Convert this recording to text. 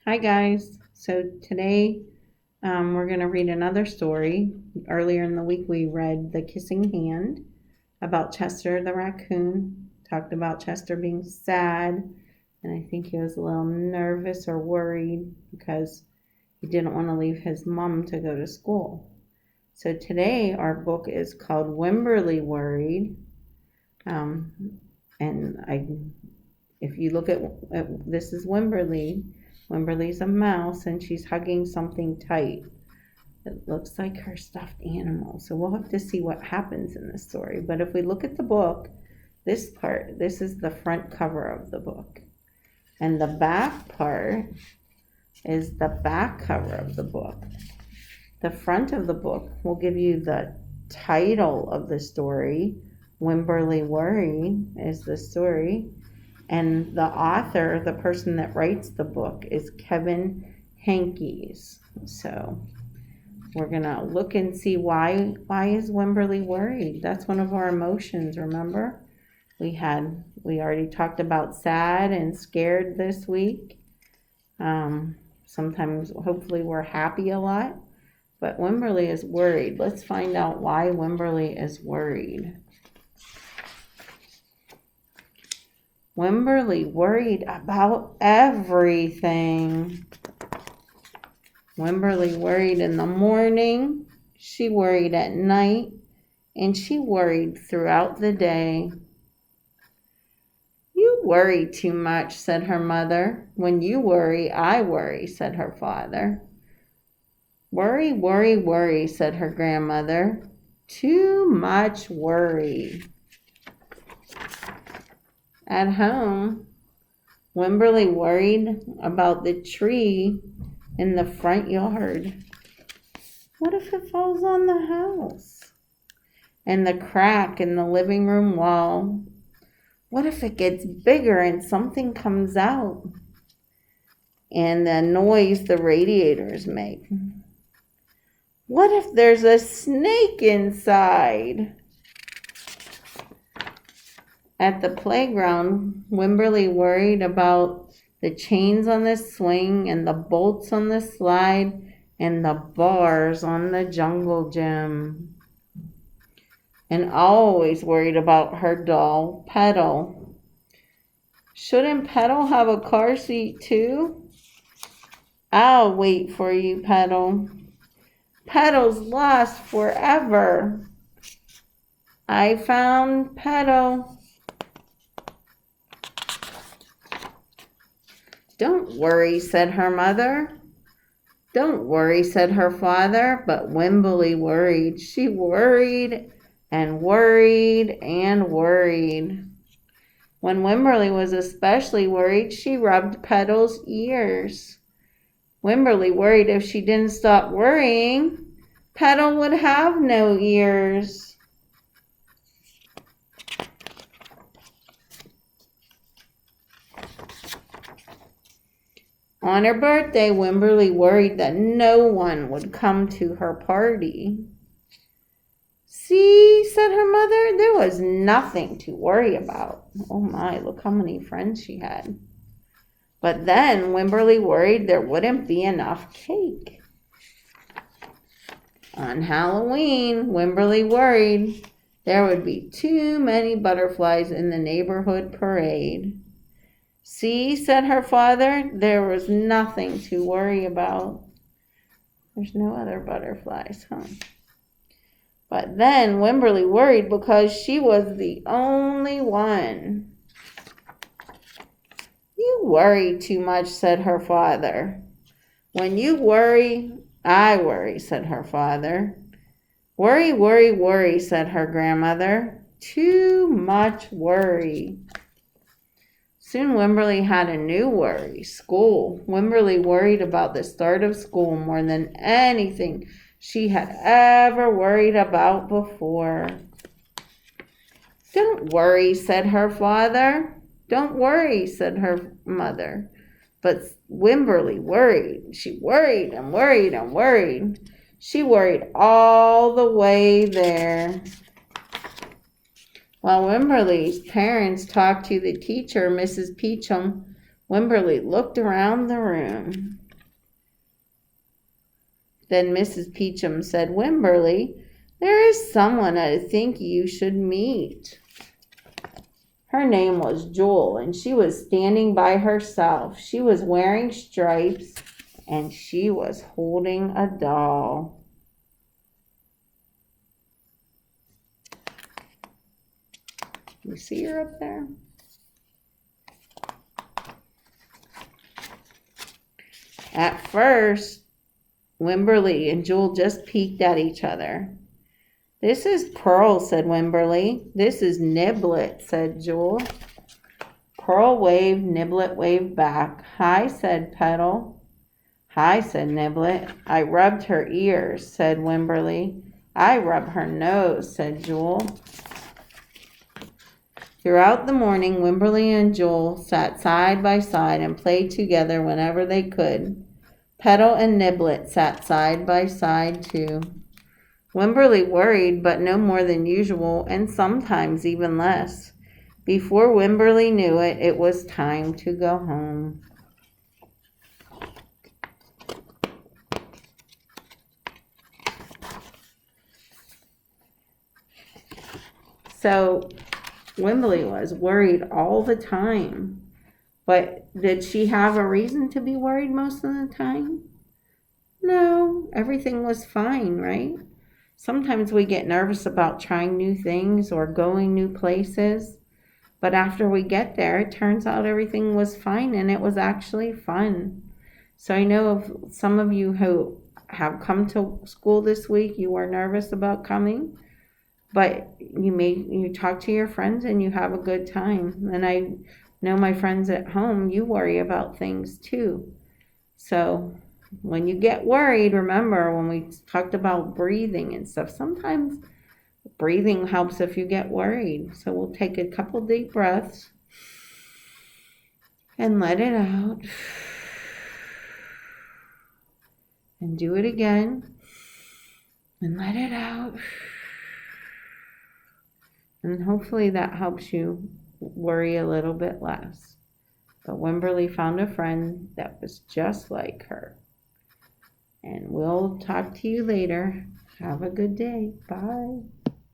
Hi guys. So today we're going to read another story. Earlier in the week we read The Kissing Hand about Chester the raccoon. Talked about Chester being sad, and I think he was a little nervous or worried because he didn't want to leave his mom to go to school. So today our book is called Wimberly Worried. If you look at this is Wimberly. Wimberly's a mouse and she's hugging something tight. It looks like her stuffed animal. So we'll have to see what happens in this story. But if we look at the book, this is the front cover of the book. And the back part is the back cover of the book. The front of the book will give you the title of the story. Wimberly Worried is the story. And the author, the person that writes the book, is Kevin Henkes. So we're going to look and see why is Wimberly worried? That's one of our emotions, remember? We already talked about sad and scared this week. Sometimes, hopefully, we're happy a lot. But Wimberly is worried. Let's find out why Wimberly is worried. Wimberly worried about everything. Wimberly worried in the morning, she worried at night, and she worried throughout the day. You worry too much, said her mother. When you worry, I worry, said her father. Worry, worry, worry, said her grandmother. Too much worry. At home, Wimberly worried about the tree in the front yard. What if it falls on the house? And the crack in the living room wall. What if it gets bigger and something comes out? And the noise the radiators make. What if there's a snake inside? At the playground, Wimberly worried about the chains on the swing and the bolts on the slide and the bars on the jungle gym. And always worried about her doll, Petal. Shouldn't Petal have a car seat too? I'll wait for you, Petal. Petal's lost forever. I found Petal. Don't worry, said her mother. Don't worry, said her father. But Wimberly worried. She worried and worried and worried. When Wimberly was especially worried, she rubbed Petal's ears. Wimberly worried if she didn't stop worrying, Petal would have no ears. On her birthday, Wimberly worried that no one would come to her party. See, said her mother, there was nothing to worry about. Oh my, look how many friends she had. But then Wimberly worried there wouldn't be enough cake. On Halloween, Wimberly worried there would be too many butterflies in the neighborhood parade. See, said her father, there was nothing to worry about. There's no other butterflies, huh? But then Wimberly worried because she was the only one. You worry too much, said her father. When you worry, I worry, said her father. Worry, worry, worry, said her grandmother. Too much worry. Soon Wimberly had a new worry, school. Wimberly worried about the start of school more than anything she had ever worried about before. Don't worry, said her father. Don't worry, said her mother. But Wimberly worried. She worried and worried and worried. She worried all the way there. While Wimberly's parents talked to the teacher, Mrs. Peachum, Wimberly looked around the room. Then Mrs. Peachum said, Wimberly, there is someone I think you should meet. Her name was Jewel, and she was standing by herself. She was wearing stripes, and she was holding a doll. You see her up there? At first, Wimberly and Jewel just peeked at each other. This is Pearl, said Wimberly. This is Niblet, said Jewel. Pearl waved, Niblet waved back. Hi, said Petal. Hi, said Niblet. I rubbed her ears, said Wimberly. I rub her nose, said Jewel. Throughout the morning, Wimberly and Jewel sat side by side and played together whenever they could. Petal and Niblet sat side by side too. Wimberly worried, but no more than usual, and sometimes even less. Before Wimberly knew it, it was time to go home. So Wimberly was worried all the time. But did she have a reason to be worried most of the time? No, everything was fine, right? Sometimes we get nervous about trying new things or going new places. But after we get there, it turns out everything was fine and it was actually fun. So I know of some of you who have come to school this week, you were nervous about coming. But you talk to your friends and you have a good time. And I know my friends at home, you worry about things too. So when you get worried, remember when we talked about breathing and stuff, sometimes breathing helps if you get worried. So we'll take a couple deep breaths and let it out. And do it again and let it out. And hopefully that helps you worry a little bit less. But Wimberly found a friend that was just like her. And we'll talk to you later. Have a good day. Bye.